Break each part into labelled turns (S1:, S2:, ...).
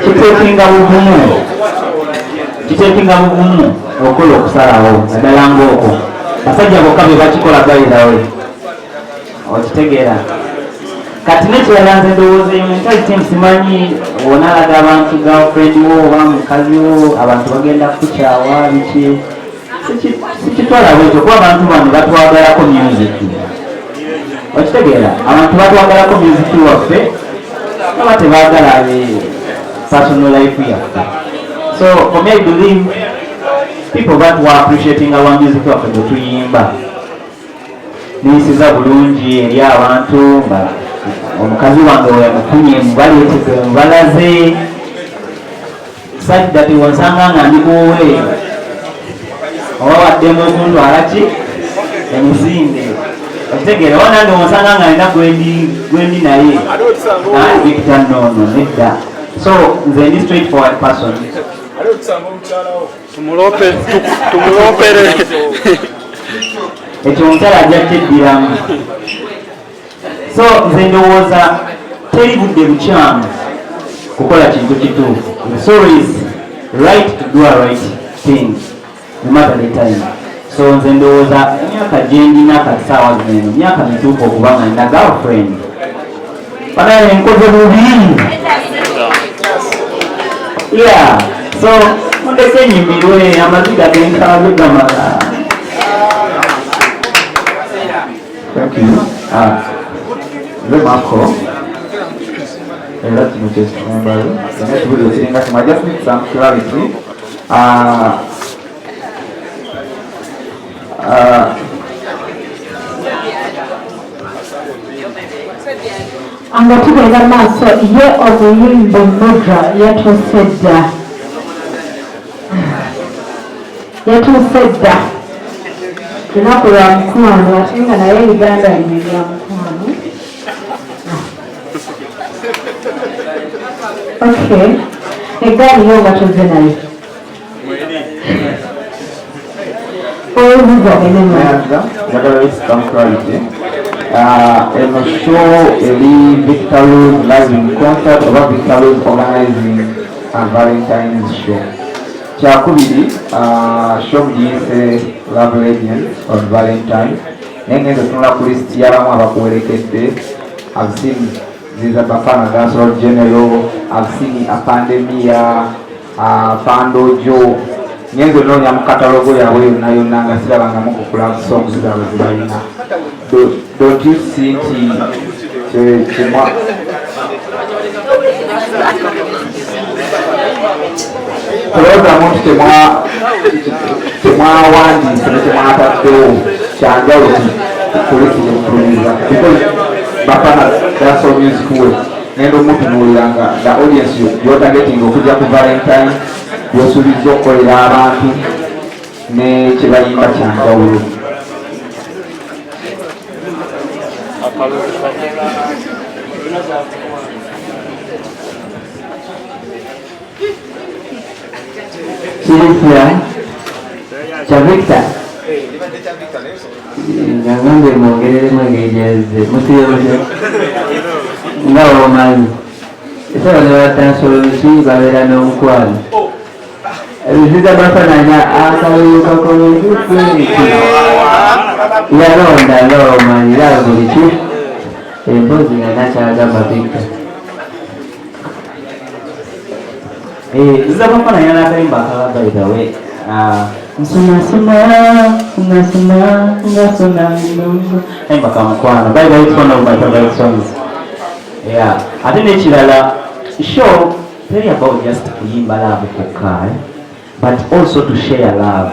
S1: kiteekinga bugumu okola okusalawo naddala ng'okwo basajja bokka be bakikola bayirawe okitegeera kati nekirala nze ndowooza eyo mentality simanyi wonalaga abantu girlfriend wo oba mukazi wo abantu bagenda kukyawa biki sikitwala bwekyo kuba abantu bano batwagalako music okitegeera abantu batwagalako music waffe aba tebaagala personal life yaffe so for me I believe people that were appreciating our music waffe bwe tuyimba niyisiza bulungi eri abantu nga omukazi wange weyamufunye mubaleetedde mubalaze such that wansanga nga ndikuwe oba waddemu okuntwala ki emisinde okitegeera oba nange wansanga nga nina gwendi naye victor nono nedda so nze ndi straight forward person
S2: tumulopere
S1: ekyo omukyala ajja kyeddiramu so nze ndowooza teri budde bukyamu kukola kintu kituufu it's always right to do a right thing no matter the time so nze ndowooza emyaka gyendina kati saawa zino myaka mituufu okuba nga nina girlfriend banaye nkoze bubi yeah so mundeke nyimirwe amaziga genkaabe gamala. Thank you. Marco. Let's move this member. The next video is saying that I just need some clarity.
S3: Angatubera maso ye obuyimba mmoja yatusedda lunaku lwa mukwano ate nga naye Uganda lino lya mukwano. Okay, eggaali yo nga tuzze nayo
S1: eno show eri Victor's live in concert oba Victor's organizing a Valentine's show. Kyakubiri show mugiyise Love Legends on Valentine naye ngenda otunula ku list y'abamu abakuwerekedde. I've seen Ziza Bafana Dancehall General, I've seen Apandemia, Pandojo. Ngenzo noonya mu katalogo yaabwe yonna yonna nga sirabangamu ku club songs zaabwe zibalina. Don't you see nti kulowoozamu nti temwawandiise ne temwataddewo kyanjawulo kulisi gyemutulumiza Bafana Dancehall music we ngenda omutunuulira nga the audience yotargeting okujja ku Valentine byosuubiza okukolera abantu ne kyebayimba kyanjawulo.
S4: Silvia Chavita ngambe mwongerere mwegejeze musiyoje ngawo manyi esaba ne batansolo biki babeera n'omukwano ebiziga bafananya akalulu kakolekikwiniki yalonda ngawo manyi laba buli ki empozi nga nakyagamba Victor
S1: Ziza Bafana n'akayimba akalabayitawe kayimba kamukwano by the way, it's one of my favorite songs. Yeah, ate n'ekirala show teri about just kuyimba love kokka but also to share love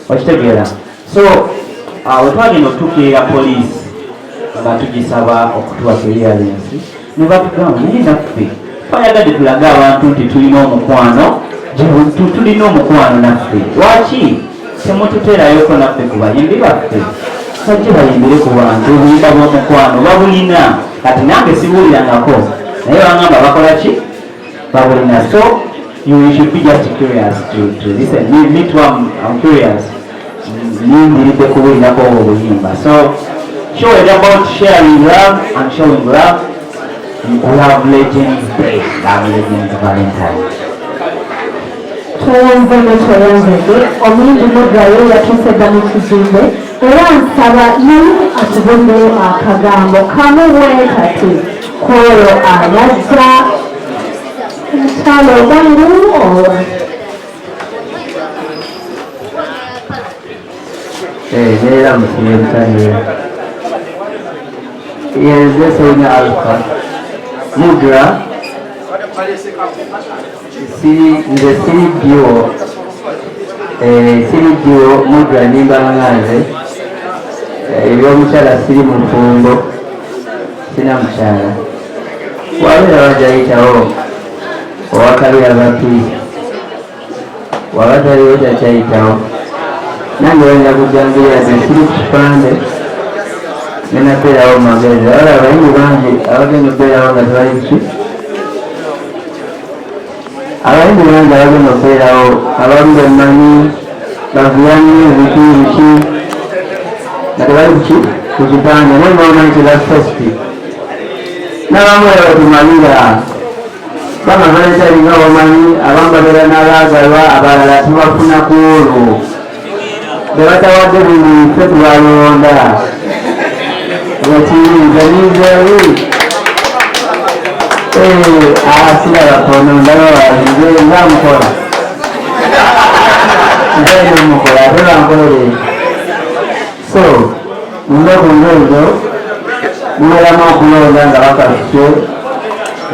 S1: okitegeera so wetwagenda okutuukirira police nga tugisaba okutuwa clearance ne batugamba naye naffe twayagadde tulaga abantu nti tulina omukwano naffe lwaki temututeraayoko naffe ku bayimbi baffe bajje bayimbire ku bantu obuyimba bw'omukwano babulina kati nange sibuulirangako naye bangamba bakola ki babulina so you should be just curious to listen. Me too, I'm curious nindiridde kubuulirako obuyimba so show it about sharing love and showing love Love Legends Day, Love Legends Valentine.
S3: Tweyanzege omuyimbi Mudrayo yatusedda mu kizimbe era nsaba yali atubondeyo akagambo kamu bwe kati kwolwo ayazza omukyalo obangu
S4: Neera musire mutani yenze Sonia Alpha Mudra nze siridio Mudra nimbanganze ebyomukyala siri mufumbo sina mukyala wabeera wajayitawo owakabira bapiisi waba taliwo takyayitawo nange wenda kujangirira siri kukipande nenabeerawo magezi wala abayimbi bangi abagenda okubeerawo nga tebali kuki abayimbi bangi abagenda okubeerawo abamu bemanyi bavuyani ebiki biki nga tebali kuki kukipande naye bamanyi tebafesti n'abamu era batumalira bamabaletalinga bamanyi abamu babeera n'abaagalwa abalala tubafuna ku olwo bebatawadde buli ffe tubalonda ekiyinzanizeewi sirabakono ndabawalinze ngamukola nzeenomukola ate bankolere so munaku ngezo muberamu okulonda nga bakasuse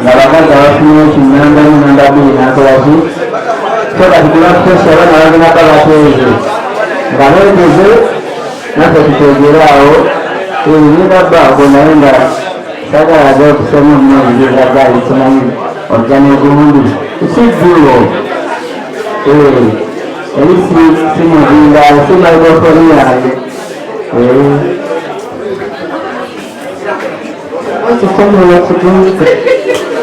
S4: nga bakazi abafunye ekinandamu nanda bbiri nakolaki so kati kulakutesa abana bagenako bateeze nga beegeze naffe tutegeraawo ebinabbaako naye nga sagalaga okusoma omunoonyereza kimanyi ojja negundi kisijulo eri simuzinda si microfoni yange
S3: ekisomero kigunze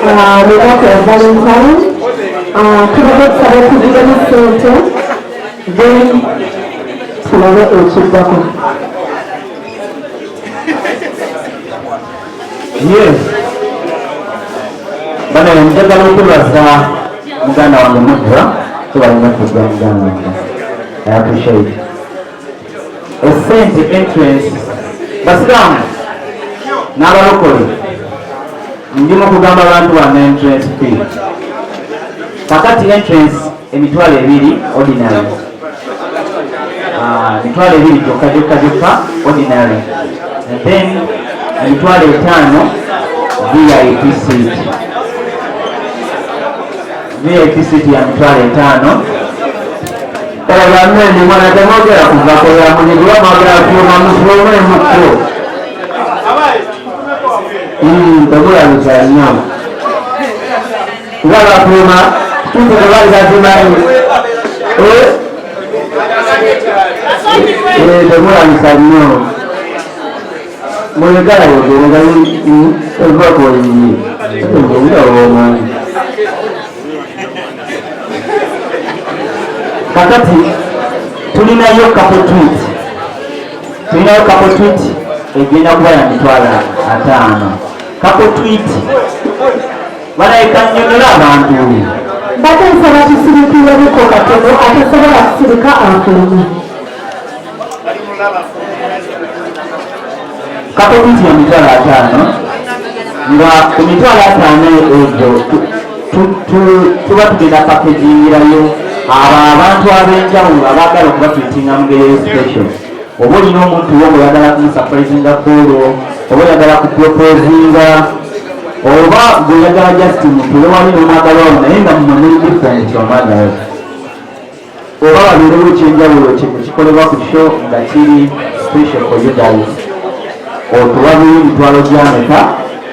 S3: lunaku ya Valentine tulina okusaba tugiremu ssente then tulabe ekiddako.
S1: Yes. Bana njagala okubaza muganda wange Mudra tubalina kujja muganda wange. I appreciate. Essence entrance. Basiramu n'abalokole ndimu kugamba abantu bana entrance fee. Kakati entrance emitwalo 2 ordinary. Emitwalo 2 kyokka ordinary. And then emitwalo 5 VIP seat. VIP seat ya emitwalo 5.
S4: Abamene mwana temogera kuva kola munigula magera kuma musome mukko. Tabula nsanya. Ngala kuma tuko bali za timani. Tabula nsanya. Mwegala yote ngali evako yini. Ndio mwana.
S1: Kakati tulinayo couple tweet egenda kuba ya mitwalo 5. Couple tweet balayikanyonyola abantu
S3: Bate nsaba tusirikireko katono atasobola kusirika afuluma.
S1: Couple tweet ya mitwalo 5 nga ku mitwalo 5 egyo tuba tugenda packagingirayo abantu ab'enjawulo abaagala okubatwitinga mu ngeri special. Oba olina omuntu wo oyagala kumusurprisinga kolo, oba oyagala kuproposinga, oba gweoyagala just mutule wali n'omwagala wamu naye nga mumuli different omwagala, oba babeerewo ekyenjawulo kikolebwa ku show nga kiri special for you guys. Otuwa buli mitwalo gy'ameka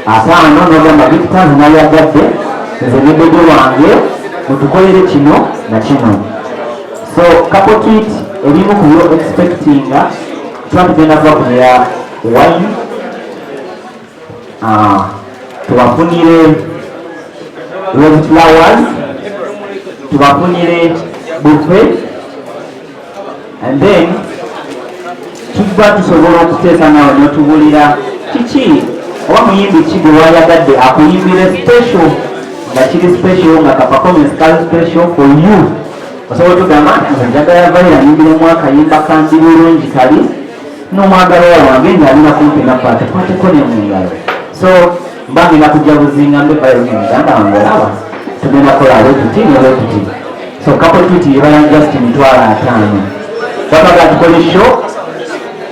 S1: 5 n'ogamba Victor nayagadde nze ne bebe wange mutukolere kino na kino. So couple tweet erimu ku byo expectinga tuba tugenda kubafunira wine, tubafunire rose flowers, tubafunire buffet, and then tuba tusobola okuteeka nawe n'otubulira kiki oba muyimbi ki gwe wayagadde akuyimbire special nga kiri special nga ka performance kali special for you osobola tugamba nti njagala vaira nyingiremu akayimba kandi bulungi kali n'omwagala wange ng'alina kumpi nakwate kwateko ne mu ngalo so mbangenda kujja buzinga mbe vaira muganda wange olaba tugenda kolalo tuti nolo tuti so kapo tuti ebala just emitwalo 5 wataga tukole show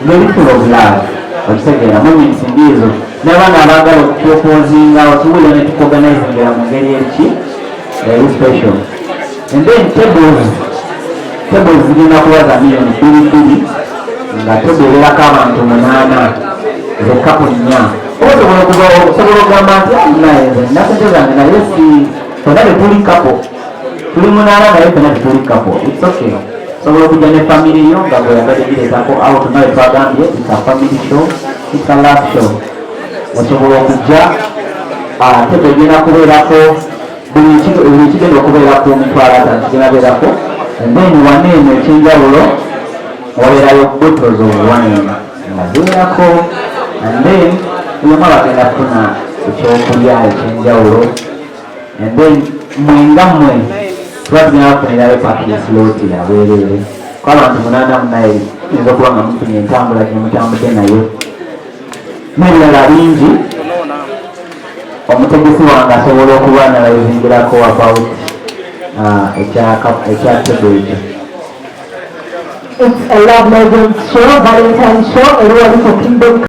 S1: very full of love okitegeera moments mbizo n'abaana abaagala okuproposinga otuwulira ne tukuorganizingira mu ngeri eki special and then tables zigenda kuba za million 2 nga togererako abantu 8 ze kapo 4 osobola okugamba nti nayenze nasente zange naye si fena tetuli kapo tuli 8 naye fena tetuli kapo its okay sobola okujja ne family yo nga bweyagadde gireetako out naye twagambye it's a family show it's a love show osobola okujja tebe egenda kubeerako buli kigenda okubeerako emitwalo 5 kigenda beerako and then waneeno ekyenjawulo wabeerayo bottles of wine nga ziwerako and then yoma bagenda kufuna ekyokulya ekyenjawulo and then mwengammwe tuba tugenda kufunirayo parking slot yabwereere ko abantu 84 yinza okuba nga mufunye entambula gyemutambudde nayo n'ebirala bingi omutegesi wange asobola okuba nalayozingirako about ekya table ekyo.
S3: It's a Love Legends show, Valentine's show, everyone for Kingdom